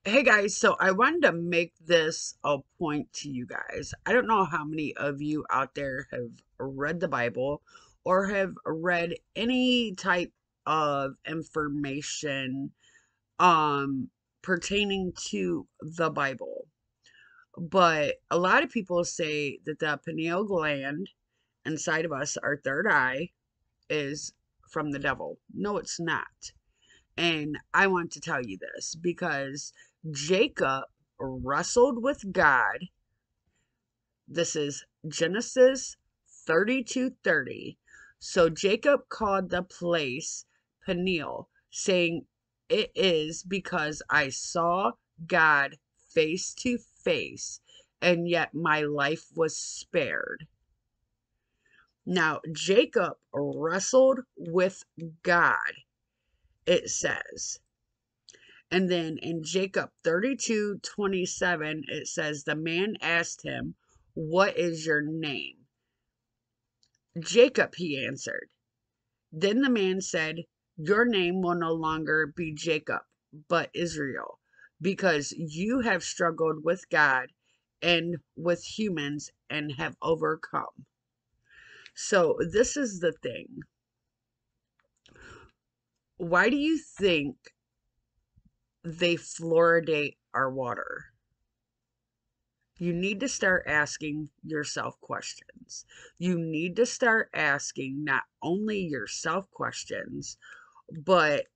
Hey guys, so I wanted to make this a point to you guys. I don't know how many of you out there have read the Bible or have read any type of information um pertaining to the Bible. But a lot of people say that the pineal gland inside of us, our third eye, is from the devil. No, it's not. And I want to tell you this because Jacob wrestled with God. This is Genesis 32:30. So Jacob called the place Peniel, saying, "It is because I saw God face to face, and yet my life was spared." Now, Jacob wrestled with God, it says. And then in Jacob 32:27, it says, the man asked him, "What is your name?" "Jacob," he answered. Then the man said, "Your name will no longer be Jacob, but Israel, because you have struggled with God and with humans and have overcome." So, this is the thing. Why do you think they fluoridate our water? You need to start asking yourself questions. You need to start asking not only yourself questions, but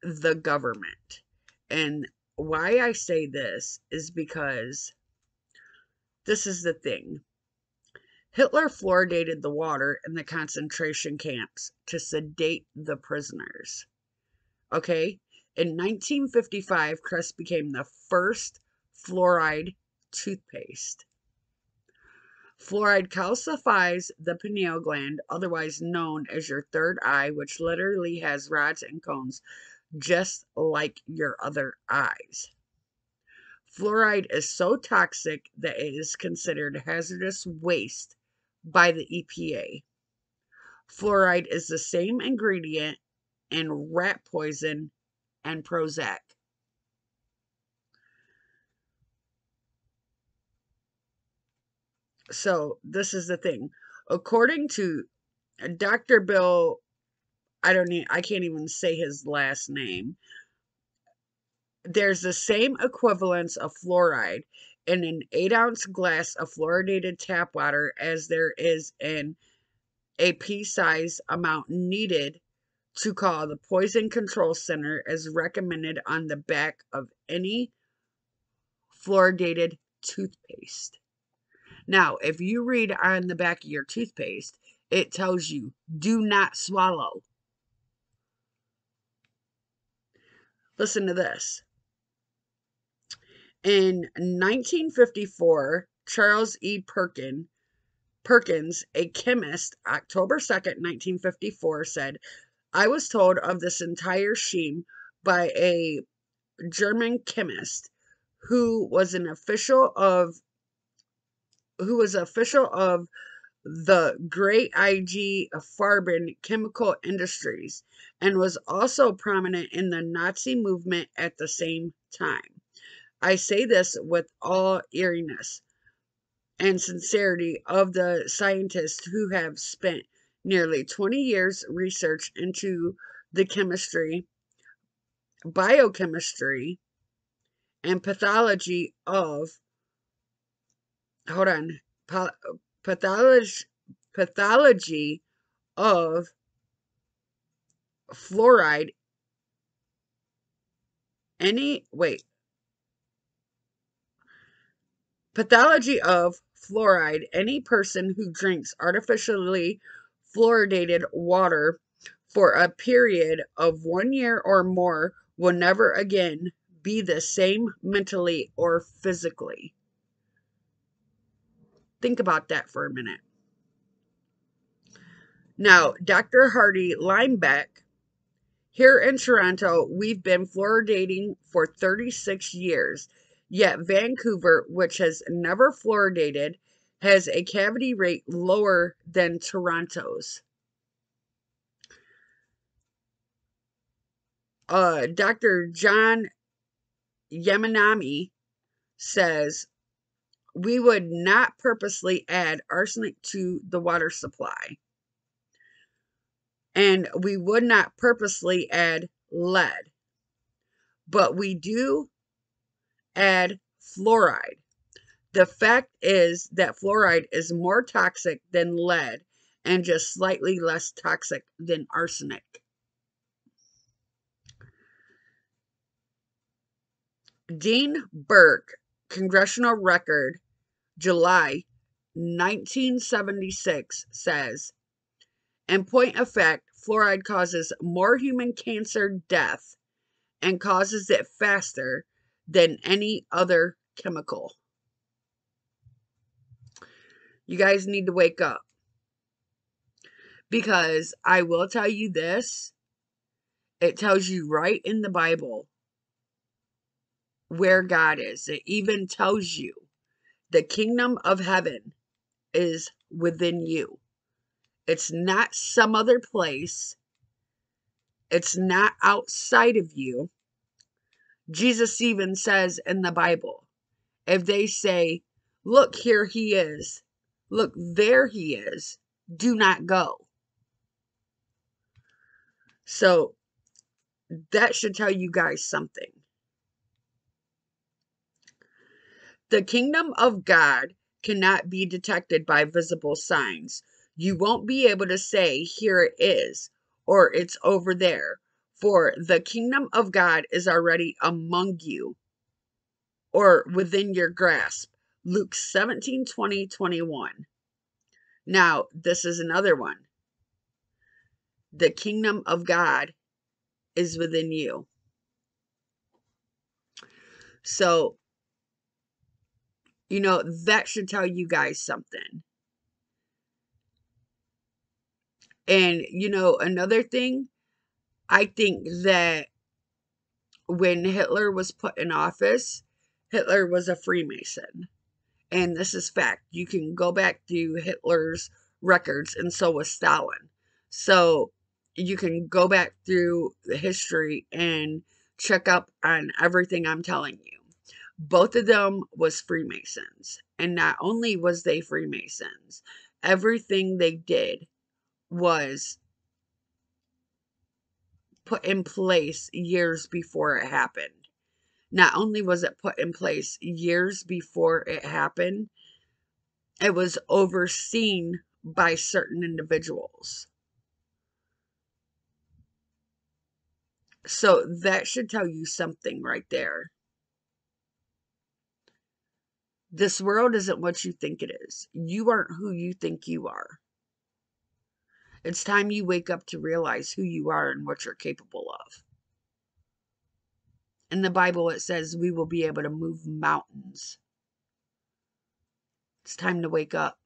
the government. And why I say this is because this is the thing. Hitler fluoridated the water in the concentration camps to sedate the prisoners. Okay? In 1955, Crest became the first fluoride toothpaste. Fluoride calcifies the pineal gland, otherwise known as your third eye, which literally has rods and cones just like your other eyes. Fluoride is so toxic that it is considered hazardous waste by the EPA. Fluoride is the same ingredient in rat poison and Prozac. So, this is the thing. According to Dr. Bill, I can't even say his last name. There's the same equivalence of fluoride in an 8-ounce glass of fluoridated tap water as there is in a pea-size amount needed to call the Poison Control Center as recommended on the back of any fluoridated toothpaste. Now, if you read on the back of your toothpaste, it tells you do not swallow. Listen to this. In 1954, Charles E. Perkins, a chemist, October 2nd, 1954, said, "I was told of this entire scheme by a German chemist who was an official of the Great IG Farben chemical industries and was also prominent in the Nazi movement at the same time. I say this with all eeriness and sincerity of the scientists who have spent nearly 20 years research into the chemistry, biochemistry, and pathology of hold on pathology pathology of fluoride any wait pathology of fluoride. Any person who drinks artificially fluoridated water for a period of 1 year or more will never again be the same mentally or physically. Think about that for a minute. Now, Dr. Hardy Lineback, here in Toronto, we've been fluoridating for 36 years, yet Vancouver, which has never fluoridated, has a cavity rate lower than Toronto's. Dr. John Yamanami says, we would not purposely add arsenic to the water supply, and we would not purposely add lead, but we do add fluoride. The fact is that fluoride is more toxic than lead and just slightly less toxic than arsenic. Dean Burke, Congressional Record, July 1976, says, in point of fact, fluoride causes more human cancer death and causes it faster than any other chemical. You guys need to wake up. Because I will tell you this, it tells you right in the Bible where God is. It even tells you the kingdom of heaven is within you. It's not some other place. It's not outside of you. Jesus even says in the Bible, if they say, look, here he is, look, there he is, do not go. So that should tell you guys something. The kingdom of God cannot be detected by visible signs. You won't be able to say, here it is, or it's over there, for the kingdom of God is already among you, or within your grasp. Luke 17, 20, 21. Now, this is another one. The kingdom of God is within you. So, that should tell you guys something. And, another thing, I think that when Hitler was put in office, Hitler was a Freemason. And this is fact. You can go back to Hitler's records, and so was Stalin. So you can go back through the history and check up on everything I'm telling you. Both of them was Freemasons. And not only was they Freemasons, everything they did was put in place years before it happened. Not only was it put in place years before it happened, it was overseen by certain individuals. So that should tell you something right there. This world isn't what you think it is. You aren't who you think you are. It's time you wake up to realize who you are and what you're capable of. In the Bible, it says we will be able to move mountains. It's time to wake up.